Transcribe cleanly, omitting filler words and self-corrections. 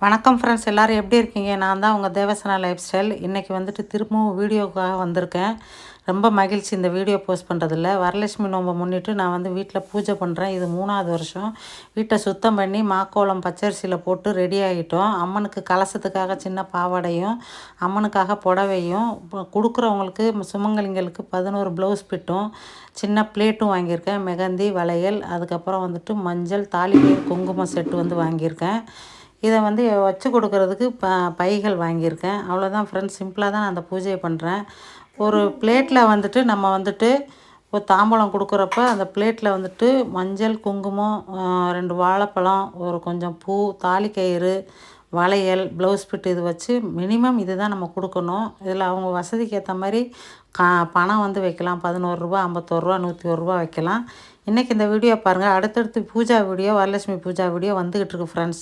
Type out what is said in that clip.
வணக்கம் ஃப்ரெண்ட்ஸ், எல்லோரும் எப்படி இருக்கீங்க? நான் தான் உங்கள் தேவசனா லைஃப் ஸ்டைல். இன்றைக்கி வந்துட்டு திரும்பவும் வீடியோக்காக வந்திருக்கேன். ரொம்ப மகிழ்ச்சி இந்த வீடியோ போஸ்ட் பண்ணுறதில்ல. வரலட்சுமி நோன்பை முன்னிட்டு நான் வந்து வீட்டில் பூஜை பண்ணுறேன். இது 3வது வருஷம். வீட்டை சுத்தம் பண்ணி மாக்கோலம் பச்சரிசியில் போட்டு ரெடி ஆகிட்டோம். அம்மனுக்கு கலசத்துக்காக சின்ன பாவாடையும், அம்மனுக்காக புடவையும், கொடுக்குறவங்களுக்கு சுமங்கலிங்களுக்கு 11 ப்ளவுஸ் பிட்டும், சின்ன பிளேட்டும் வாங்கியிருக்கேன். மெகந்தி, வளையல், அதுக்கப்புறம் வந்துட்டு மஞ்சள், தாலிக்கயிறு, குங்குமம் செட்டு வந்து வாங்கியிருக்கேன். இதை வந்து வச்சு கொடுக்குறதுக்கு பைகள் வாங்கியிருக்கேன். அவ்வளோதான் ஃப்ரெண்ட்ஸ், சிம்பிளாக தான் நான் அந்த பூஜையை பண்ணுறேன். ஒரு பிளேட்டில் வந்துட்டு நம்ம வந்துட்டு ஒரு தாம்பூலம் கொடுக்குறப்ப அந்த பிளேட்டில் வந்துட்டு மஞ்சள், குங்குமம், 2 வாழைப்பழம், ஒரு கொஞ்சம் பூ, தாலிக்கயிறு, வளையல், ப்ளவுஸ் பிட்டு இது வச்சு மினிமம் இது தான் நம்ம கொடுக்கணும். இதில் அவங்க வசதிக்கு ஏற்ற மாதிரி பணம் வந்து வைக்கலாம். 11 ரூபா, 51 ரூபா, 101 ரூபா வைக்கலாம். இன்றைக்கி இந்த வீடியோ பாருங்கள். அடுத்தடுத்து பூஜா வீடியோ, வரலட்சுமி பூஜா வீடியோ வந்துக்கிட்டு இருக்கு ஃப்ரெண்ட்ஸ்.